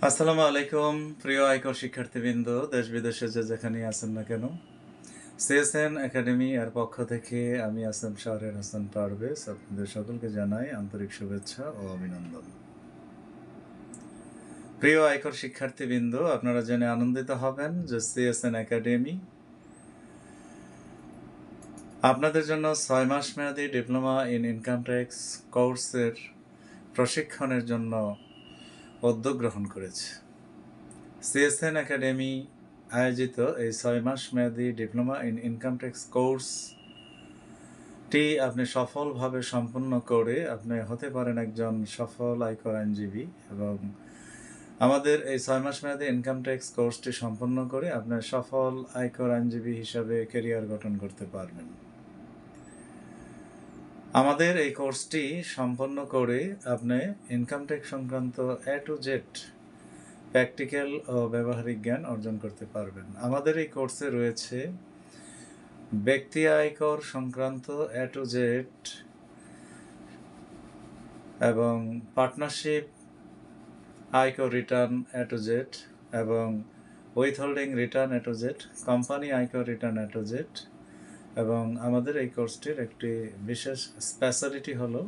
আসসালামু আলাইকুম প্রিয় আয়কর শিক্ষার্থীবৃন্দ, দেশ বিদেশে যে যেখানেই আছেন না কেন, সিএসএন একাডেমি এর পক্ষ থেকে আমি আসাম শহরের হাসান পারভেজ আপনাদের সকলকে জানাই আন্তরিক শুভেচ্ছা ও অভিনন্দন। প্রিয় আয়কর শিক্ষার্থীবৃন্দ, আপনারা জেনে আনন্দিত হবেন যে সিএসএন একাডেমি আপনাদের জন্য 6 মাস মেয়াদী ডিপ্লোমা ইন ইনকাম ট্যাক্স কোর্সের প্রশিক্ষণের জন্য উদ্যোগ গ্রহণ করেছে। সিএসএন একাডেমি আয়োজিত এই 6 মাস মেয়াদী ডিপ্লোমা ইন ইনকাম ট্যাক্স কোর্সটি আপনি সফলভাবে সম্পন্ন করে আপনি হতে পারেন একজন সফল আয়কর আইনজীবী, এবং আমাদের এই 6 মাস মেয়াদী ইনকাম ট্যাক্স কোর্সটি সম্পন্ন করে আপনি সফল আয়কর আইনজীবী হিসাবে ক্যারিয়ার গঠন করতে পারবেন। আমাদের এই কোর্সটি সম্পন্ন করে আপনি ইনকাম ট্যাক্স সংক্রান্ত A to Z প্র্যাকটিক্যাল ও ব্যবহারিক জ্ঞান অর্জন করতে পারবেন। আমাদের এই কোর্সে রয়েছে ব্যক্তি আয়কর সংক্রান্ত A to Z এবং পার্টনারশিপ আয়কর রিটার্ন A to Z এবং withholding return A to Z, company আয়কর রিটার্ন A to Z, এবং আমাদের এই কোর্সটির একটি বিশেষ স্পেশালিটি হলো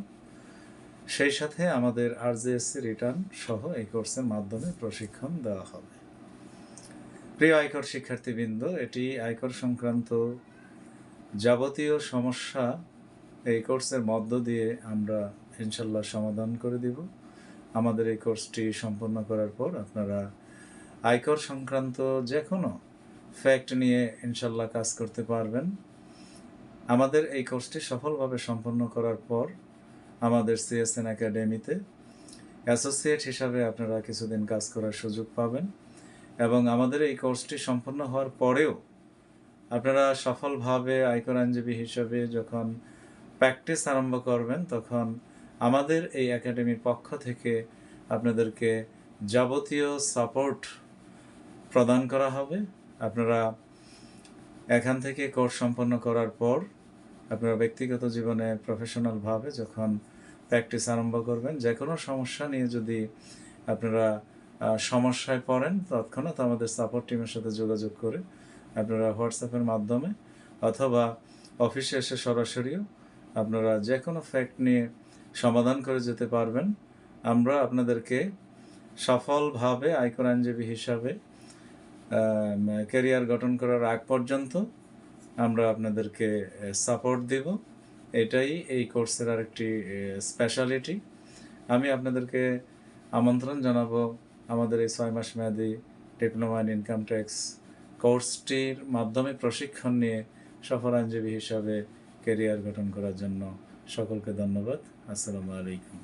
সেই সাথে আমাদের RGSC রিটার্ন সহ এই কোর্সের মাধ্যমে প্রশিক্ষণ দেওয়া হবে। প্রিয় আয়কর শিক্ষার্থীবৃন্দ, এটি আয়কর সংক্রান্ত যাবতীয় সমস্যা এই কোর্সের মধ্য দিয়ে আমরা ইনশাল্লাহ সমাধান করে দিব। আমাদের এই কোর্সটি সম্পন্ন করার পর আপনারা আয়কর সংক্রান্ত যে কোনো ফ্যাক্ট নিয়ে ইনশাল্লাহ কাজ করতে পারবেন। আমাদের এই কোর্সটি সফলভাবে সম্পন্ন করার পর আমাদের সিএসএন একাডেমিতে অ্যাসোসিয়েট হিসাবে আপনারা কিছুদিন কাজ করার সুযোগ পাবেন, এবং আমাদের এই কোর্সটি সম্পন্ন হওয়ার পরেও আপনারা সফলভাবে আয়কর আইনজীবী হিসাবে যখন প্র্যাকটিস আরম্ভ করবেন তখন আমাদের এই একাডেমির পক্ষ থেকে আপনাদেরকে যাবতীয় সাপোর্ট প্রদান করা হবে। আপনারা এখান থেকে কোর্স সম্পন্ন করার পর আপনারা ব্যক্তিগত জীবনে প্রফেশনালভাবে যখন প্র্যাকটিস আরম্ভ করবেন, যে কোনো সমস্যা নিয়ে যদি আপনারা সমস্যায় পড়েন তৎক্ষণাৎ আমাদের সাপোর্ট টিমের সাথে যোগাযোগ করে আপনারা হোয়াটসঅ্যাপের মাধ্যমে অথবা অফিসে এসে সরাসরিও আপনারা যে কোনো ফ্যাক্ট নিয়ে সমাধান করে যেতে পারবেন। আমরা আপনাদেরকে সফলভাবে আয়কর আইনজীবী হিসাবে ক্যারিয়ার গঠন করার আগ পর্যন্ত আমরা আপনাদেরকে সাপোর্ট দেব। এটাই এই কোর্সের আরেকটি স্পেশালিটি। আমি আপনাদেরকে আমন্ত্রণ জানাবো আমাদের এই 6 মাস মেয়াদী ডিপ্লোমা ইন ইনকাম ট্যাক্স কোর্সটির মাধ্যমে প্রশিক্ষণ নিয়ে সফল আইনজীবী হিসাবে ক্যারিয়ার গঠন করার জন্য। সকলকে ধন্যবাদ। আসসালামু আলাইকুম।